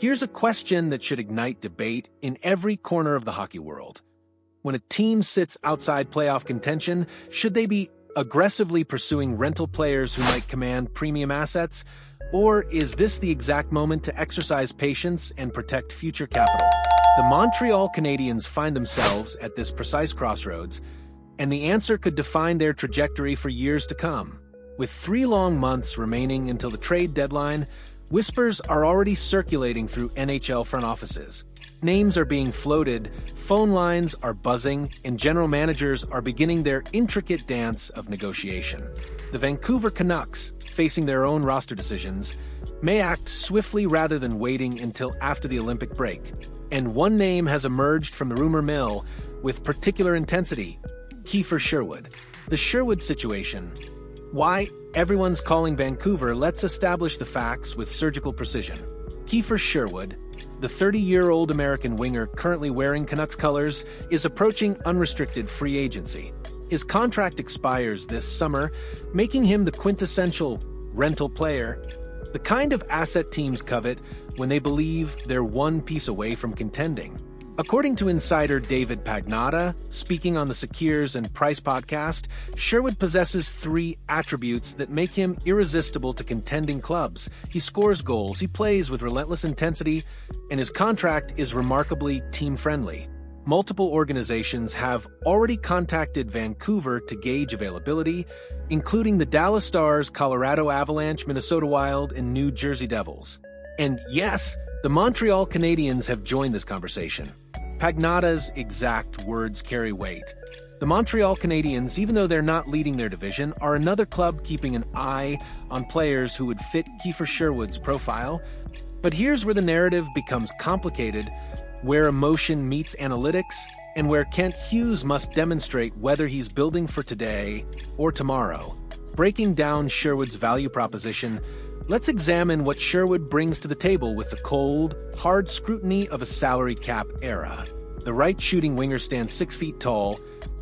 Here's a question that should ignite debate in every corner of the hockey world. When a team sits outside playoff contention, should they be aggressively pursuing rental players who might command premium assets? Or is this the exact moment to exercise patience and protect future capital? The Montreal Canadiens find themselves at this precise crossroads, and the answer could define their trajectory for years to come. With 3 long months remaining until the trade deadline, whispers are already circulating through NHL front offices. Names are being floated, phone lines are buzzing, and general managers are beginning their intricate dance of negotiation. The Vancouver Canucks, facing their own roster decisions, may act swiftly rather than waiting until after the Olympic break. And one name has emerged from the rumor mill with particular intensity: Kiefer Sherwood. The Sherwood situation. Why everyone's calling Vancouver? Let's establish the facts with surgical precision. Kiefer Sherwood, the 30-year-old American winger currently wearing Canucks colors, is approaching unrestricted free agency. His contract expires this summer, making him the quintessential rental player, the kind of asset teams covet when they believe they're one piece away from contending. According to insider David Pagnotta, speaking on the Secures and Price podcast, Sherwood possesses 3 attributes that make him irresistible to contending clubs. He scores goals, he plays with relentless intensity, and his contract is remarkably team-friendly. Multiple organizations have already contacted Vancouver to gauge availability, including the Dallas Stars, Colorado Avalanche, Minnesota Wild, and New Jersey Devils. And yes, the Montreal Canadiens have joined this conversation. Pagnotta's exact words carry weight. The Montreal Canadiens, even though they're not leading their division, are another club keeping an eye on players who would fit Kiefer Sherwood's profile. But here's where the narrative becomes complicated, where emotion meets analytics, and where Quinn Hughes must demonstrate whether he's building for today or tomorrow. Breaking down Sherwood's value proposition, let's examine what Sherwood brings to the table with the cold, hard scrutiny of a salary cap era. The right-shooting winger stands 6 feet tall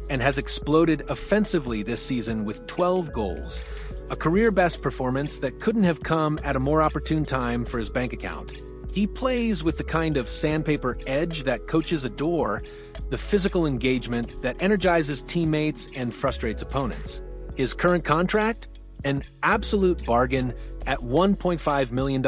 and has exploded offensively this season with 12 goals, a career-best performance that couldn't have come at a more opportune time for his bank account. He plays with the kind of sandpaper edge that coaches adore, the physical engagement that energizes teammates and frustrates opponents. His current contract? An absolute bargain at $1.5 million.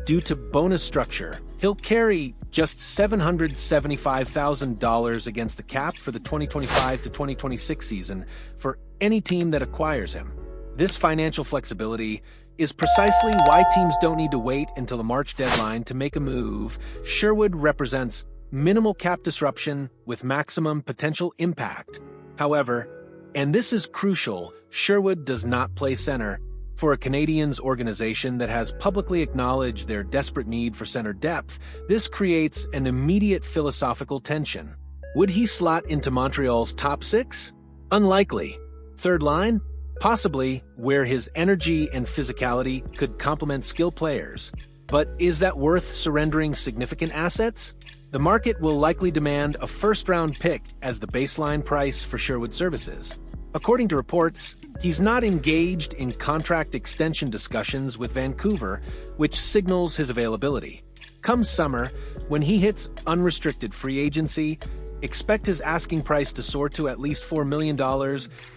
Due to bonus structure, he'll carry just $775,000 against the cap for the 2025 to 2026 season for any team that acquires him. This financial flexibility is precisely why teams don't need to wait until the March deadline to make a move. Sherwood represents minimal cap disruption with maximum potential impact. However, and this is crucial, Sherwood does not play center. For a Canadiens organization that has publicly acknowledged their desperate need for center depth, this creates an immediate philosophical tension. Would he slot into Montreal's top 6? Unlikely. Third line? Possibly, where his energy and physicality could complement skilled players. But is that worth surrendering significant assets? The market will likely demand a first-round pick as the baseline price for Sherwood services. According to reports, he's not engaged in contract extension discussions with Vancouver, which signals his availability. Come summer, when he hits unrestricted free agency, expect his asking price to soar to at least $4 million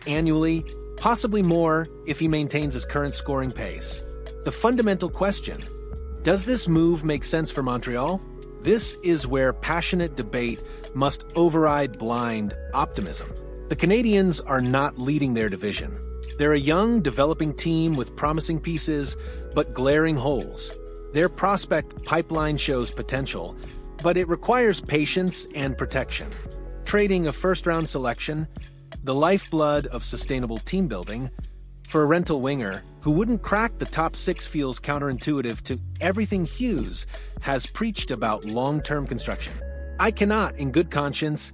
annually, possibly more if he maintains his current scoring pace. The fundamental question: does this move make sense for Montreal? This is where passionate debate must override blind optimism. The Canadiens are not leading their division. They're a young, developing team with promising pieces, but glaring holes. Their prospect pipeline shows potential, but it requires patience and protection. Trading a first-round selection, the lifeblood of sustainable team building, for a rental winger who wouldn't crack the top 6 feels counterintuitive to everything Hughes has preached about long-term construction. I cannot, in good conscience,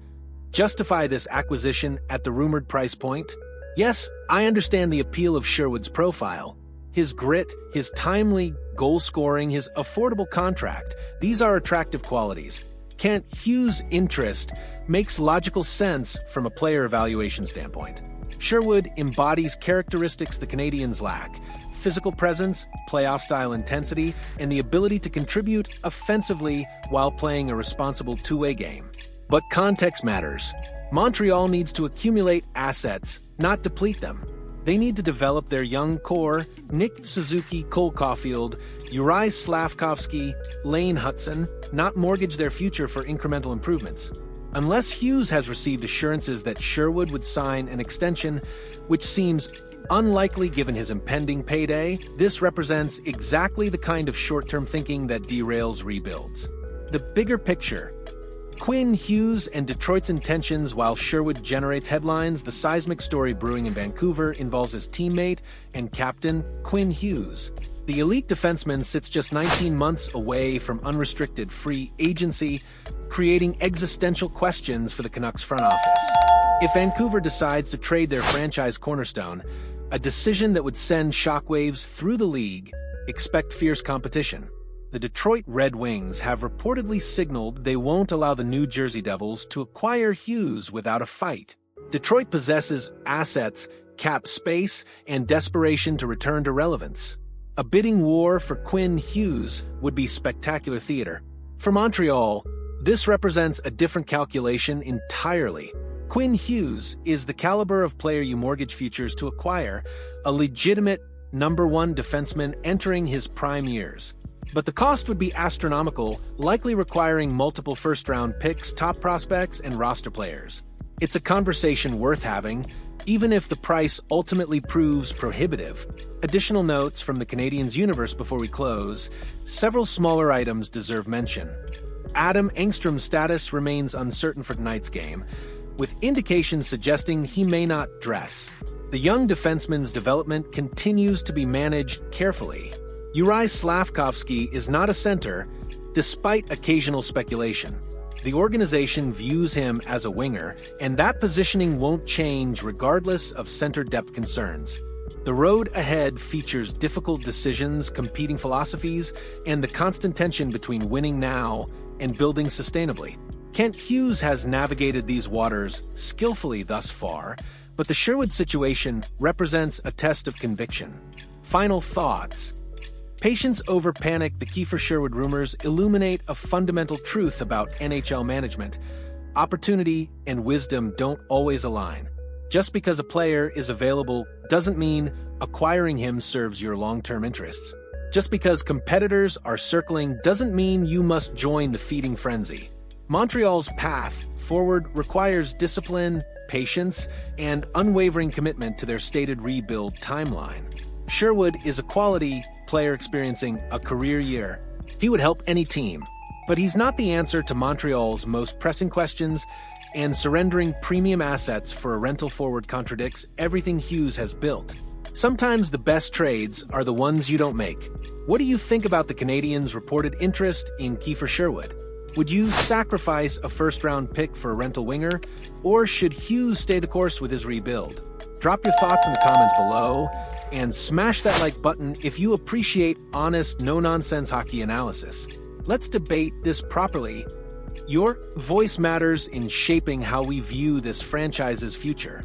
justify this acquisition at the rumored price point. Yes, I understand the appeal of Sherwood's profile. His grit, his timely goal scoring, his affordable contract, these are attractive qualities. Quinn Hughes' interest makes logical sense from a player evaluation standpoint. Sherwood embodies characteristics the Canadiens lack: physical presence, playoff-style intensity, and the ability to contribute offensively while playing a responsible two-way game. But context matters. Montreal needs to accumulate assets, not deplete them. They need to develop their young core: Nick Suzuki, Cole Caulfield, Uri Slavkovsky, Lane Hudson, not mortgage their future for incremental improvements. Unless Hughes has received assurances that Sherwood would sign an extension, which seems unlikely given his impending payday, this represents exactly the kind of short-term thinking that derails rebuilds. The bigger picture: Quinn Hughes and Detroit's intentions. While Sherwood generates headlines, the seismic story brewing in Vancouver involves his teammate and captain, Quinn Hughes. The elite defenseman sits just 19 months away from unrestricted free agency, creating existential questions for the Canucks front office. If Vancouver decides to trade their franchise cornerstone, a decision that would send shockwaves through the league, expect fierce competition. The Detroit Red Wings have reportedly signaled they won't allow the New Jersey Devils to acquire Hughes without a fight. Detroit possesses assets, cap space, and desperation to return to relevance. A bidding war for Quinn Hughes would be spectacular theater. For Montreal, this represents a different calculation entirely. Quinn Hughes is the caliber of player you mortgage futures to acquire, a legitimate #1 defenseman entering his prime years. But the cost would be astronomical, likely requiring multiple first-round picks, top prospects, and roster players. It's a conversation worth having, even if the price ultimately proves prohibitive. Additional notes from the Canadiens universe before we close: several smaller items deserve mention. Adam Engstrom's status remains uncertain for tonight's game, with indications suggesting he may not dress. The young defenseman's development continues to be managed carefully. Uri Slavkovsky is not a center, despite occasional speculation. The organization views him as a winger, and that positioning won't change regardless of center depth concerns. The road ahead features difficult decisions, competing philosophies, and the constant tension between winning now and building sustainably. Kent Hughes has navigated these waters skillfully thus far, but the Sherwood situation represents a test of conviction. Final thoughts: patience over panic. The Kiefer Sherwood rumors illuminate a fundamental truth about NHL management: opportunity and wisdom don't always align. Just because a player is available doesn't mean acquiring him serves your long-term interests. Just because competitors are circling doesn't mean you must join the feeding frenzy. Montreal's path forward requires discipline, patience, and unwavering commitment to their stated rebuild timeline. Sherwood is a quality player experiencing a career year. He would help any team, but he's not the answer to Montreal's most pressing questions, and surrendering premium assets for a rental forward contradicts everything Hughes has built. Sometimes the best trades are the ones you don't make. What do you think about the Canadiens' reported interest in Kiefer Sherwood? Would you sacrifice a first-round pick for a rental winger, or should Hughes stay the course with his rebuild? Drop your thoughts in the comments below, and smash that like button if you appreciate honest, no-nonsense hockey analysis. Let's debate this properly. Your voice matters in shaping how we view this franchise's future.